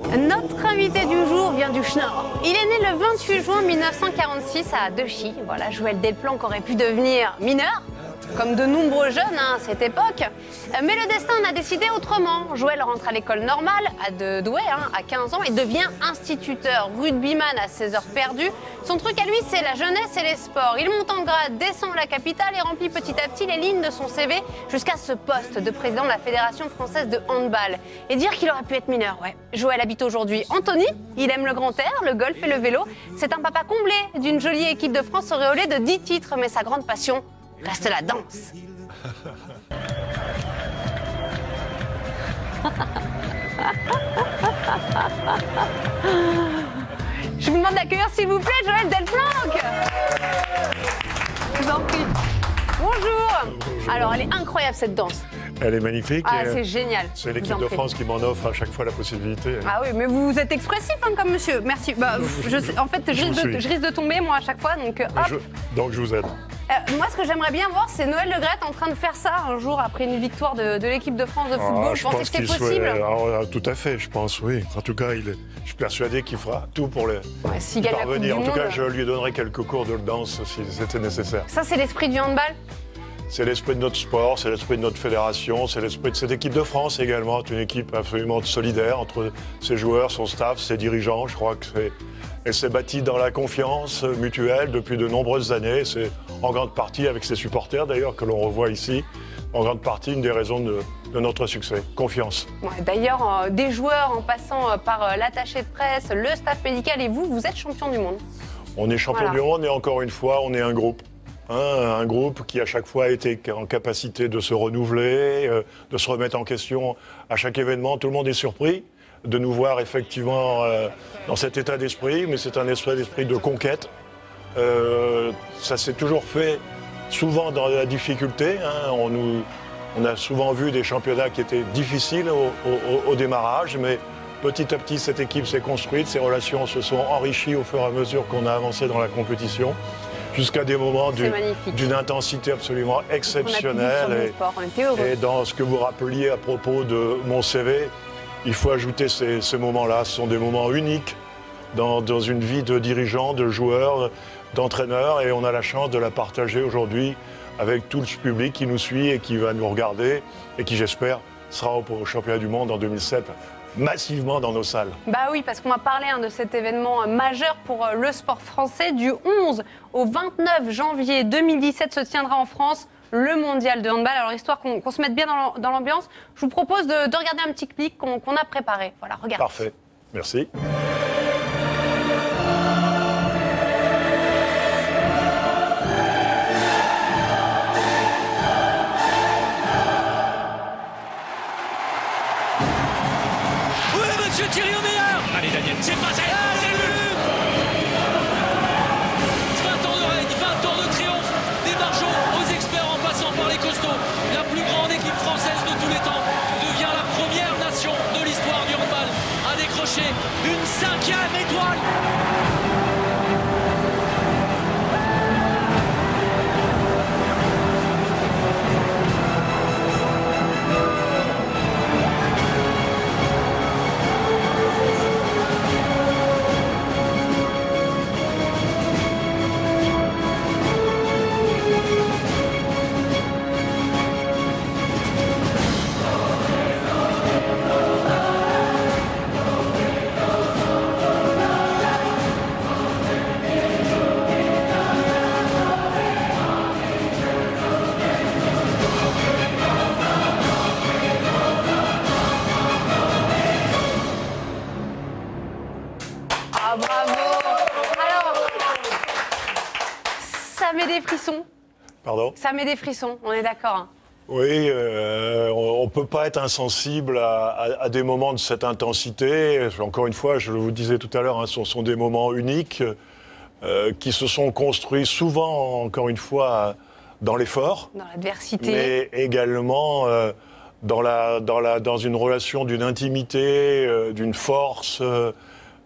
Notre invité du jour vient du Schnorr. Il est né le 28 juin 1946 à Dechy. Voilà, Joël Delplanque aurait pu devenir mineur, comme de nombreux jeunes à cette époque. Mais le destin en a décidé autrement. Joël rentre à l'école normale, à Douai, à 15 ans, et devient instituteur, rugbyman à 16 heures perdues. Son truc à lui, c'est la jeunesse et les sports. Il monte en grade, descend la capitale et remplit petit à petit les lignes de son CV jusqu'à ce poste de président de la Fédération française de handball. Et dire qu'il aurait pu être mineur, ouais. Joël habite aujourd'hui Antony, il aime le grand air, le golf et le vélo. C'est un papa comblé d'une jolie équipe de France auréolée de 10 titres, mais sa grande passion reste la danse. Je vous demande d'accueillir s'il vous plaît Joël Delplanque. Je vous en prie. Bonjour. Alors elle est incroyable cette danse. Elle est magnifique. Ah, c'est génial. C'est l'équipe de France qui m'en offre à chaque fois la possibilité. Ah oui, mais vous êtes expressif comme monsieur. Merci. En fait, je risque de tomber moi à chaque fois, donc hop. Donc je vous aide. Moi, ce que j'aimerais bien voir, c'est Noël Le Graët en train de faire ça un jour après une victoire de l'équipe de France de football. Je pensais que c'était possible. Tout à fait, je pense, oui. En tout cas, je suis persuadé qu'il fera tout pour y parvenir. En tout cas, je lui donnerai quelques cours de danse si c'était nécessaire. Ça, c'est l'esprit du handball ? C'est l'esprit de notre sport, c'est l'esprit de notre fédération, c'est l'esprit de cette équipe de France également. C'est une équipe absolument solidaire entre ses joueurs, son staff, ses dirigeants. Je crois qu'elle s'est bâtie dans la confiance mutuelle depuis de nombreuses années. C'est en grande partie avec ses supporters d'ailleurs que l'on revoit ici, en grande partie une des raisons de notre succès. Confiance. Ouais, d'ailleurs, des joueurs en passant par l'attaché de presse, le staff médical et vous êtes champion du monde. On est champion du monde et encore une fois, on est un groupe. Un groupe qui à chaque fois a été en capacité de se renouveler, de se remettre en question à chaque événement. Tout le monde est surpris de nous voir effectivement dans cet état d'esprit, mais c'est un état d'esprit de conquête. Ça s'est toujours fait souvent dans la difficulté. On a souvent vu des championnats qui étaient difficiles au démarrage, mais petit à petit cette équipe s'est construite, ses relations se sont enrichies au fur et à mesure qu'on a avancé dans la compétition. Jusqu'à des moments d'une intensité absolument exceptionnelle. Et dans ce que vous rappeliez à propos de mon CV, il faut ajouter ces moments-là. Ce sont des moments uniques dans une vie de dirigeant, de joueur, d'entraîneur. Et on a la chance de la partager aujourd'hui avec tout le public qui nous suit et qui va nous regarder et qui, j'espère, sera au championnat du monde en 2007. Massivement dans nos salles. Bah oui, parce qu'on va parler de cet événement majeur pour le sport français. Du 11 au 29 janvier 2017 se tiendra en France le mondial de handball. Alors, histoire qu'on se mette bien dans l'ambiance, je vous propose de regarder un petit clip qu'on a préparé. Voilà, regardez. Parfait, merci. Monsieur Thierry au meilleur. Allez Daniel, c'est passé, c'est le but. 20 ans de règne, 20 ans de triomphe, des margeaux aux experts en passant par les costauds. La plus grande équipe française de tous les temps devient la première nation de l'histoire du handball à décrocher une 5e étoile. Ça met des frissons. Pardon ? Ça met des frissons, on est d'accord. Oui, on ne peut pas être insensible à des moments de cette intensité. Encore une fois, je vous le disais tout à l'heure, ce sont des moments uniques qui se sont construits souvent, encore une fois, dans l'effort. Dans l'adversité. Mais également dans une relation d'une intimité, d'une force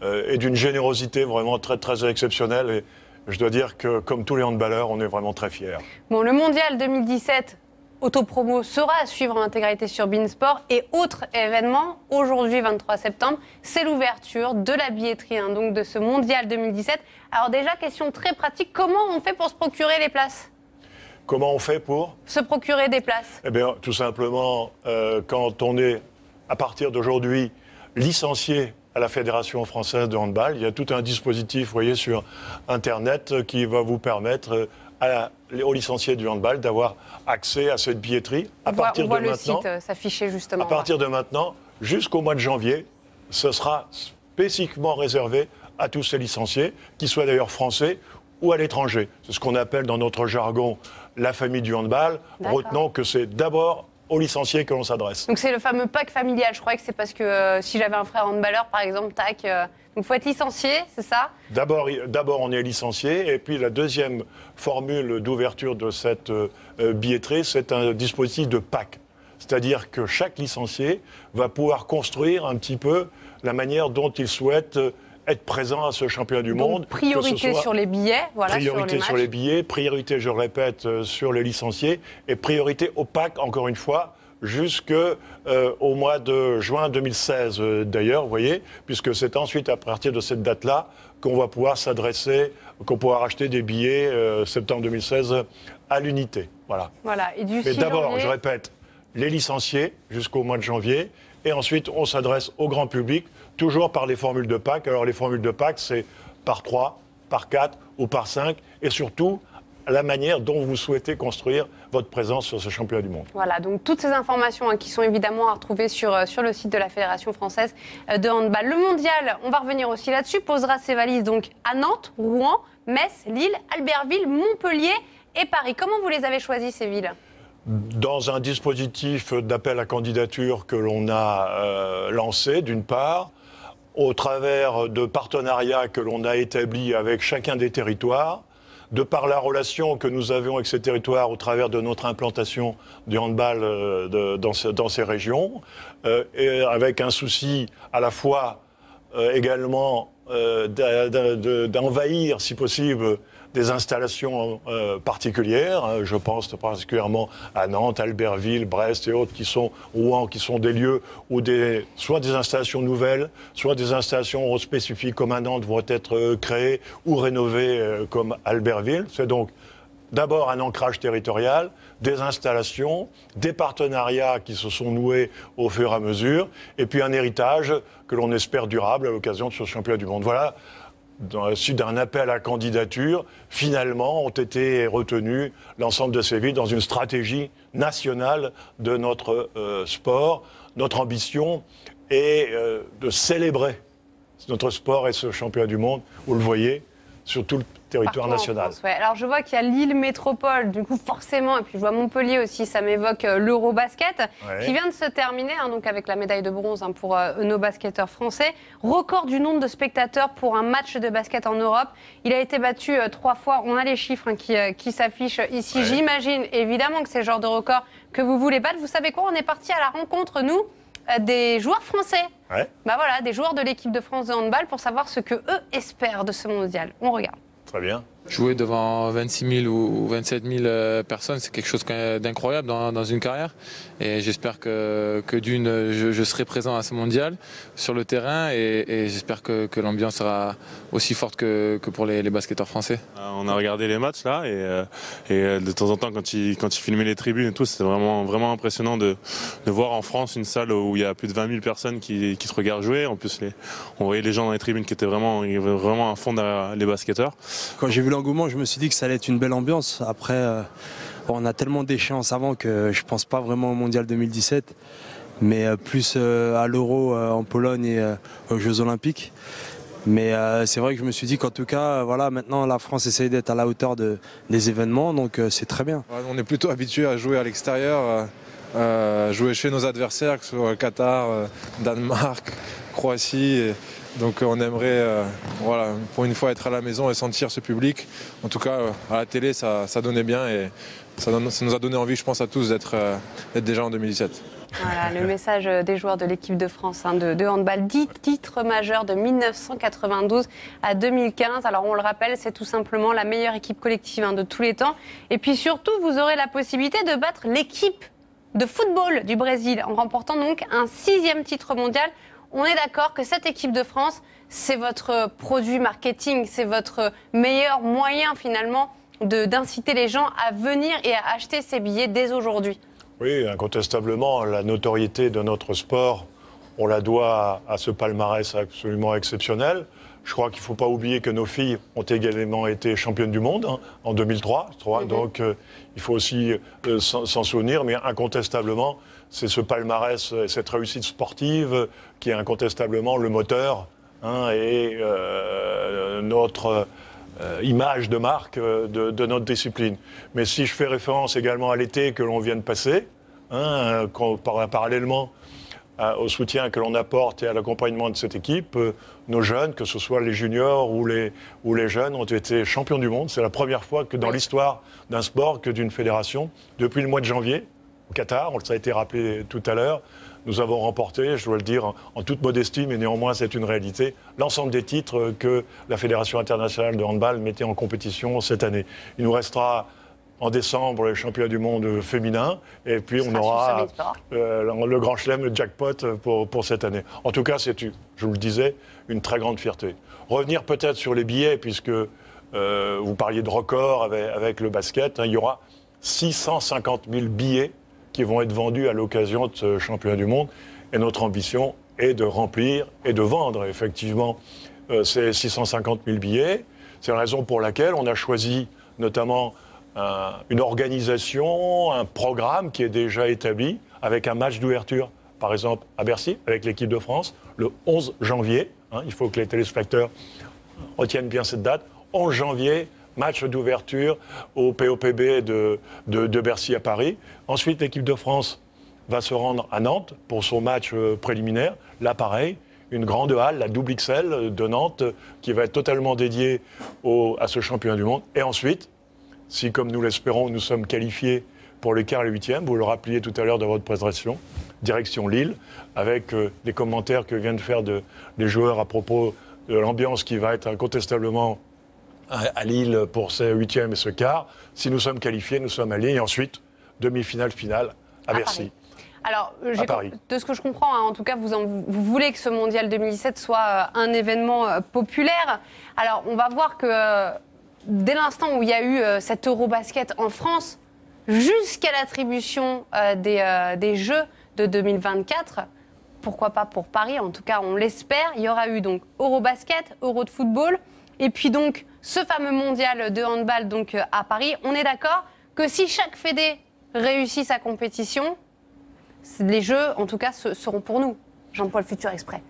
et d'une générosité vraiment très, très exceptionnelle. Et je dois dire que, comme tous les handballeurs, on est vraiment très fiers. Bon, le mondial 2017, autopromo sera à suivre en intégralité sur Beansport. Et autre événement, aujourd'hui 23 septembre, c'est l'ouverture de la billetterie donc de ce mondial 2017. Alors déjà, question très pratique, comment on fait pour se procurer les places ? Comment on fait pour se procurer des places? Eh bien, tout simplement, quand on est, à partir d'aujourd'hui, licencié à la Fédération française de handball, il y a tout un dispositif, vous voyez, sur Internet qui va vous permettre aux licenciés du handball d'avoir accès à cette billetterie. On voit le site s'afficher justement. À partir de maintenant, jusqu'au mois de janvier, ce sera spécifiquement réservé à tous ces licenciés, qu'ils soient d'ailleurs français ou à l'étranger. C'est ce qu'on appelle dans notre jargon la famille du handball. Retenons que c'est d'abord aux licenciés que l'on s'adresse. Donc c'est le fameux pack familial. Je croyais que c'est parce que si j'avais un frère handballeur, par exemple, tac, donc il faut être licencié, c'est ça? D'abord, on est licencié, et puis la deuxième formule d'ouverture de cette billetterie, c'est un dispositif de pack. C'est-à-dire que chaque licencié va pouvoir construire un petit peu la manière dont il souhaite être présent à ce championnat du monde. Priorité sur les billets, voilà. Priorité sur les billets, priorité, je le répète, sur les licenciés, et priorité au PAC, encore une fois, jusqu'au mois de juin 2016 d'ailleurs, vous voyez, puisque c'est ensuite à partir de cette date-là qu'on va pouvoir s'adresser, qu'on pourra acheter des billets septembre 2016 à l'unité. Voilà. Et du 6 Mais d'abord, janvier... je répète, les licenciés jusqu'au mois de janvier, et ensuite on s'adresse au grand public, toujours par les formules de PAC. Alors les formules de PAC, c'est par 3, par 4 ou par 5, et surtout la manière dont vous souhaitez construire votre présence sur ce championnat du monde. Voilà, donc toutes ces informations qui sont évidemment à retrouver sur le site de la Fédération française de handball. Le mondial, on va revenir aussi là-dessus, posera ses valises donc à Nantes, Rouen, Metz, Lille, Albertville, Montpellier et Paris. Comment vous les avez choisis, ces villes ? Dans un dispositif d'appel à candidature que l'on a lancé, d'une part, au travers de partenariats que l'on a établis avec chacun des territoires, de par la relation que nous avions avec ces territoires au travers de notre implantation du handball dans ces régions, et avec un souci à la fois également d'envahir, si possible, des installations particulières. Je pense particulièrement à Nantes, Albertville, Brest et autres Rouen, qui sont des lieux où soit des installations nouvelles, soit des installations spécifiques comme à Nantes vont être créées ou rénovées comme Albertville. C'est donc d'abord un ancrage territorial, des installations, des partenariats qui se sont noués au fur et à mesure, et puis un héritage que l'on espère durable à l'occasion de ce championnat du monde. Voilà. Dans la suite d'un appel à candidature, finalement ont été retenus l'ensemble de ces villes dans une stratégie nationale de notre sport. Notre ambition est de célébrer notre sport et ce championnat du monde, vous le voyez, sur tout le territoire national. France, ouais. Alors je vois qu'il y a Lille Métropole, du coup forcément, et puis je vois Montpellier aussi, ça m'évoque l'Eurobasket, qui vient de se terminer, donc avec la médaille de bronze pour nos basketteurs français. Record du nombre de spectateurs pour un match de basket en Europe. Il a été battu 3 fois, on a les chiffres qui s'affichent ici. Ouais. J'imagine évidemment que c'est le genre de record que vous voulez battre. Vous savez quoi, on est parti à la rencontre, nous, des joueurs français. Ouais. Voilà, des joueurs de l'équipe de France de handball pour savoir ce que eux espèrent de ce mondial. On regarde. Très bien. Jouer devant 26 000 ou 27 000 personnes, c'est quelque chose d'incroyable dans une carrière. Et j'espère que d'une, je serai présent à ce mondial sur le terrain et j'espère que l'ambiance sera aussi forte que pour les basketteurs français. On a regardé les matchs là et de temps en temps quand ils filmaient les tribunes et tout, c'était vraiment impressionnant de voir en France une salle où il y a plus de 20 000 personnes qui se regardent jouer. En plus, on voyait les gens dans les tribunes qui étaient vraiment à fond derrière les basketteurs. Quand j'ai vu l'engouement, je me suis dit que ça allait être une belle ambiance. Après, on a tellement d'échéances avant que je ne pense pas vraiment au Mondial 2017, mais plus à l'Euro en Pologne et aux Jeux Olympiques. Mais c'est vrai que je me suis dit qu'en tout cas, voilà, maintenant la France essaye d'être à la hauteur des événements, donc c'est très bien. On est plutôt habitué à jouer à l'extérieur, jouer chez nos adversaires, que ce soit Qatar, Danemark, Croatie. Donc on aimerait pour une fois être à la maison et sentir ce public. En tout cas, à la télé, ça donnait bien et ça nous a donné envie, je pense, à tous d'être déjà en 2017. Voilà, le message des joueurs de l'équipe de France de handball. 10 titres majeurs de 1992 à 2015. Alors on le rappelle, c'est tout simplement la meilleure équipe collective de tous les temps. Et puis surtout, vous aurez la possibilité de battre l'équipe de football du Brésil en remportant donc un 6e titre mondial. On est d'accord que cette équipe de France, c'est votre produit marketing, c'est votre meilleur moyen finalement d'inciter les gens à venir et à acheter ces billets dès aujourd'hui. Oui, incontestablement, la notoriété de notre sport, on la doit à ce palmarès absolument exceptionnel. Je crois qu'il ne faut pas oublier que nos filles ont également été championnes du monde en 2003. Donc il faut aussi s'en souvenir, mais incontestablement, c'est ce palmarès et cette réussite sportive qui est incontestablement le moteur et notre image de marque de notre discipline. Mais si je fais référence également à l'été que l'on vient de passer, parallèlement au soutien que l'on apporte et à l'accompagnement de cette équipe, nos jeunes, que ce soit les juniors ou les jeunes, ont été champions du monde. C'est la première fois que dans l'histoire d'un sport, que d'une fédération, depuis le mois de janvier, au Qatar, ça a été rappelé tout à l'heure, nous avons remporté, je dois le dire en toute modestie, mais néanmoins c'est une réalité, l'ensemble des titres que la Fédération internationale de handball mettait en compétition cette année. Il nous restera en décembre les championnats du monde féminin, et puis on aura le grand chelem, le jackpot pour cette année. En tout cas, c'est, je vous le disais, une très grande fierté. Revenir peut-être sur les billets, puisque vous parliez de record avec le basket, il y aura 650 000 billets qui vont être vendus à l'occasion de ce championnat du monde. Et notre ambition est de remplir et de vendre effectivement ces 650 000 billets. C'est la raison pour laquelle on a choisi notamment une organisation, un programme qui est déjà établi avec un match d'ouverture, par exemple à Bercy, avec l'équipe de France, le 11 janvier. Il faut que les téléspectateurs retiennent bien cette date. 11 janvier, match d'ouverture au POPB de Bercy à Paris. Ensuite, l'équipe de France va se rendre à Nantes pour son match préliminaire. Là, pareil, une grande halle, la double XL de Nantes, qui va être totalement dédiée à ce championnat du monde. Et ensuite, si, comme nous l'espérons, nous sommes qualifiés pour les quarts et les huitièmes, vous le rappeliez tout à l'heure dans votre présentation, direction Lille, avec les commentaires que viennent de faire les joueurs à propos de l'ambiance qui va être incontestablement à Lille pour ces huitièmes et ce quart. Si nous sommes qualifiés, nous sommes à Lille. Et ensuite, demi-finale, finale à Bercy. Alors, de ce que je comprends, en tout cas, vous voulez que ce Mondial 2017 soit un événement populaire. Alors, on va voir que dès l'instant où il y a eu cet Eurobasket en France, jusqu'à l'attribution des Jeux de 2024, pourquoi pas pour Paris, en tout cas, on l'espère, il y aura eu donc Eurobasket, Euro de football, et puis donc ce fameux mondial de handball donc, à Paris. On est d'accord que si chaque fédé réussit sa compétition, les Jeux, en tout cas, seront pour nous. Jean-Paul Futur Exprès.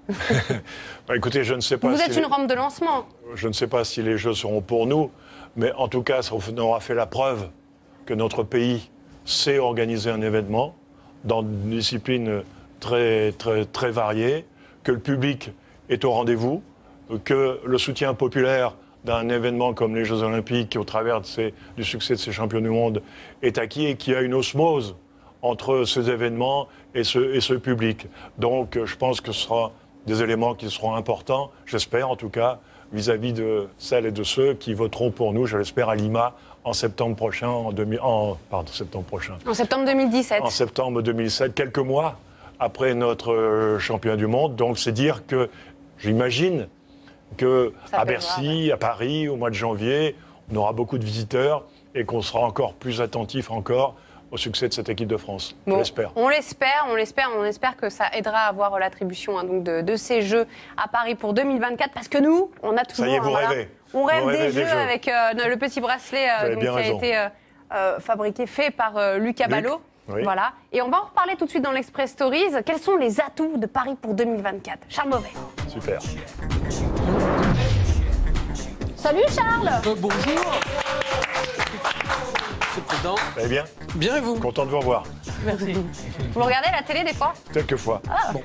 Écoutez, je ne sais pas. Vous êtes une rampe de lancement. Je ne sais pas si les Jeux seront pour nous, mais en tout cas, ça aura fait la preuve que notre pays sait organiser un événement dans une discipline très, très, très variée, que le public est au rendez-vous, que le soutien populaire d'un événement comme les Jeux Olympiques, au travers du succès de ces champions du monde, est acquis et qu'il y a une osmose entre ces événements et ce public. Donc je pense que ce sera des éléments qui seront importants, j'espère en tout cas, vis-à-vis de celles et de ceux qui voteront pour nous, je l'espère, à Lima en septembre prochain, en septembre 2017. En septembre 2017, quelques mois après notre championnat du monde. Donc c'est dire que j'imagine qu'à Bercy, à Paris, au mois de janvier, on aura beaucoup de visiteurs et qu'on sera encore plus attentif au succès de cette équipe de France. Bon, je l'espère. On espère que ça aidera à avoir l'attribution donc de ces Jeux à Paris pour 2024, parce que nous, on a toujours... Ça y est, vous rêvez. On rêve des Jeux avec le petit bracelet qui a été fait par Lucas Ballot. Oui. Voilà. Et on va en reparler tout de suite dans l'Express Stories. Quels sont les atouts de Paris pour 2024 ? Charles Beauvais. Super. Salut Charles. Bonjour. Monsieur le Président. Vous allez bien ? Bien et vous ? Content de vous revoir. Merci. Vous regardez la télé des fois ? Quelquefois. Ah. Bon.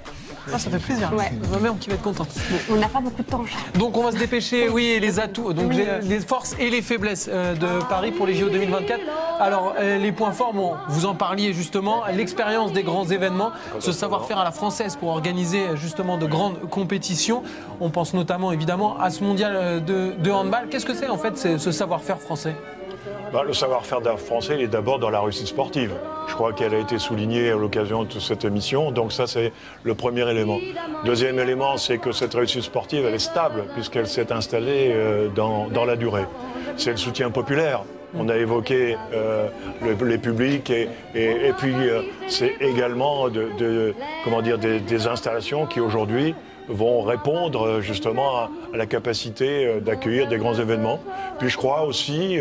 Ah, ça fait plaisir. Ouais. Ma mère qui va être contente. On n'a pas beaucoup de temps, Charles. Donc on va se dépêcher, oui, et les atouts, donc les forces et les faiblesses de Paris pour les JO 2024. Alors les points forts, bon, vous en parliez justement, l'expérience des grands événements, ce savoir-faire à la française pour organiser justement de grandes compétitions. On pense notamment évidemment à ce mondial de handball. Qu'est-ce que c'est en fait ce savoir-faire français ? Le savoir-faire français, il est d'abord dans la réussite sportive. Je crois qu'elle a été soulignée à l'occasion de cette émission, donc ça c'est le premier élément. Deuxième élément, c'est que cette réussite sportive, elle est stable, puisqu'elle s'est installée dans la durée. C'est le soutien populaire. On a évoqué les publics et puis c'est également des installations qui aujourd'hui vont répondre justement à la capacité d'accueillir des grands événements. Puis je crois aussi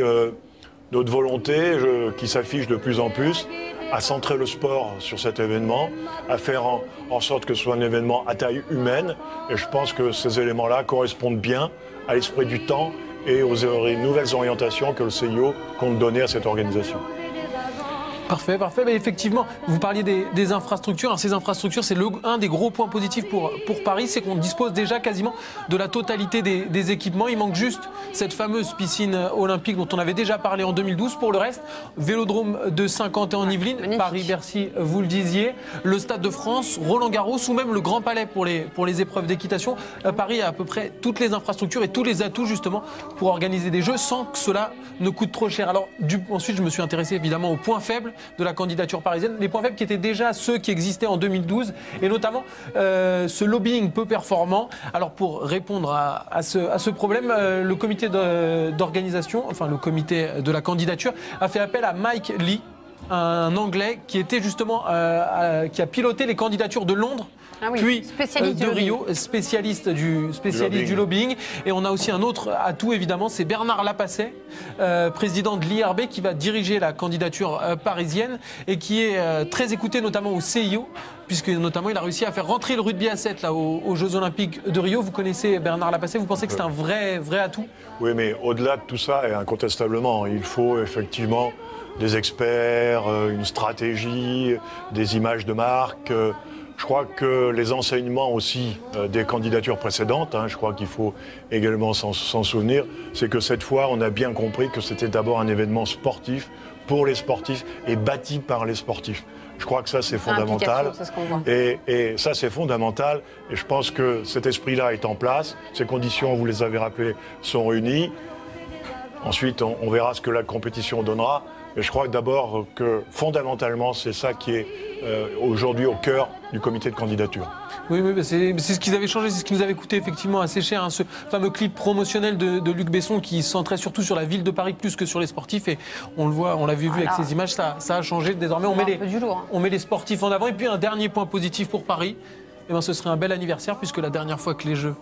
notre volonté qui s'affiche de plus en plus à centrer le sport sur cet événement, à faire en sorte que ce soit un événement à taille humaine. Et je pense que ces éléments-là correspondent bien à l'esprit du temps et aux nouvelles orientations que le CIO compte donner à cette organisation. Parfait, parfait. Mais effectivement, vous parliez des infrastructures. Alors, ces infrastructures, c'est un des gros points positifs pour Paris, c'est qu'on dispose déjà quasiment de la totalité des équipements. Il manque juste cette fameuse piscine olympique dont on avait déjà parlé en 2012. Pour le reste, Vélodrome de Saint-Quentin-en-Yvelines, Paris-Bercy, vous le disiez, le Stade de France, Roland-Garros ou même le Grand Palais pour les épreuves d'équitation. Paris a à peu près toutes les infrastructures et tous les atouts justement pour organiser des jeux sans que cela ne coûte trop cher. Alors ensuite, je me suis intéressé évidemment aux points faibles de la candidature parisienne, les points faibles qui étaient déjà ceux qui existaient en 2012 et notamment ce lobbying peu performant. Alors pour répondre à ce problème, le comité d'organisation, enfin le comité de la candidature a fait appel à Mike Lee, un Anglais qui était justement qui a piloté les candidatures de Londres. Ah oui, puis spécialiste de Rio, spécialiste du lobbying. Et on a aussi un autre atout, évidemment, c'est Bernard Lapasset, président de l'IRB, qui va diriger la candidature parisienne et qui est très écouté, notamment au CIO, puisque notamment il a réussi à faire rentrer le rugby à 7 là, aux Jeux Olympiques de Rio. Vous connaissez Bernard Lapasset, vous pensez que c'est un vrai atout ? Oui, mais au-delà de tout ça, et incontestablement, il faut effectivement des experts, une stratégie, des images de marque. Je crois que les enseignements aussi des candidatures précédentes, je crois qu'il faut également s'en souvenir, c'est que cette fois, on a bien compris que c'était d'abord un événement sportif pour les sportifs et bâti par les sportifs. Je crois que ça, c'est fondamental. C'est ce qu'on voit. Et ça, c'est fondamental. Et je pense que cet esprit-là est en place. Ces conditions, vous les avez rappelées, sont réunies. Ensuite, on verra ce que la compétition donnera. Mais je crois d'abord que fondamentalement, c'est ça qui est aujourd'hui au cœur du comité de candidature. Oui, c'est ce qu'ils avaient changé, c'est ce qui nous avait coûté effectivement assez cher, ce fameux clip promotionnel de Luc Besson qui centrait surtout sur la ville de Paris plus que sur les sportifs. Et on le voit, on l'a vu avec ces images, ça a changé. Désormais, on met les sportifs en avant. Et puis un dernier point positif pour Paris. Ce serait un bel anniversaire puisque la dernière fois que les Jeux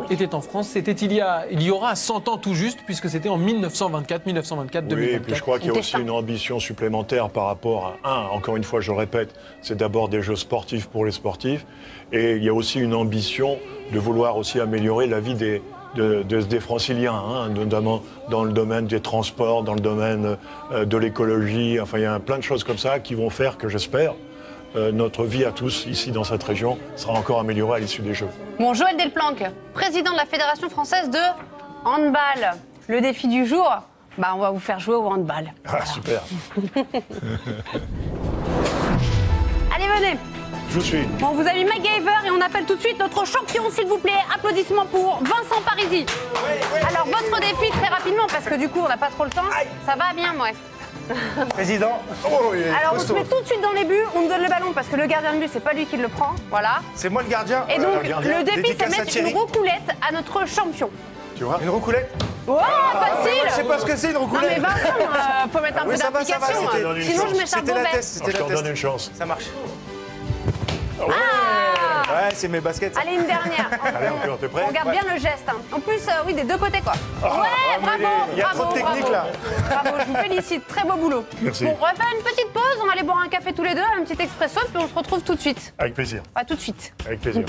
étaient en France, c'était il y aura 100 ans tout juste puisque c'était en 1924, 2024. Oui, et puis je crois qu'il y a aussi une ambition supplémentaire par rapport à encore une fois, je le répète, c'est d'abord des Jeux sportifs pour les sportifs et il y a aussi une ambition de vouloir aussi améliorer la vie des franciliens, notamment dans le domaine des transports, dans le domaine de l'écologie. Enfin, il y a plein de choses comme ça qui vont faire que j'espère notre vie à tous ici dans cette région sera encore améliorée à l'issue des Jeux. Bon, Joël Delplanque, président de la Fédération française de handball. Le défi du jour, on va vous faire jouer au handball. Ah, super. Allez, venez. Je vous suis. Bon, vous avez mis MacGyver et on appelle tout de suite notre champion, s'il vous plaît. Applaudissements pour Vincent Parisi. Alors, votre défi, très rapidement, parce que du coup, on n'a pas trop le temps. Ça va bien, ouais. Président. Alors on se met tout de suite dans les buts, on me donne le ballon parce que le gardien de but c'est pas lui qui le prend, voilà. C'est moi le gardien. Et donc le défi c'est mettre une roucoulette à notre champion. Tu vois ? Une roucoulette. Oh, facile. Je sais pas ce que c'est une roucoulette. Non mais Vincent, faut mettre un peu d'application. Sinon je m'échappe mauvais. Je te donne une chance. Ça marche. Ah ouais, c'est mes baskets. Allez, une dernière. Allez, encore, t'es prêt ? On garde bien le geste. En plus, oui, des deux côtés, quoi. Ouais, bravo. Il y a trop de technique, là. Bravo, je vous félicite. Très beau boulot. Merci. Bon, on va faire une petite pause. On va aller boire un café tous les deux, un petit expresso, puis on se retrouve tout de suite. Avec plaisir. À tout de suite. Avec plaisir.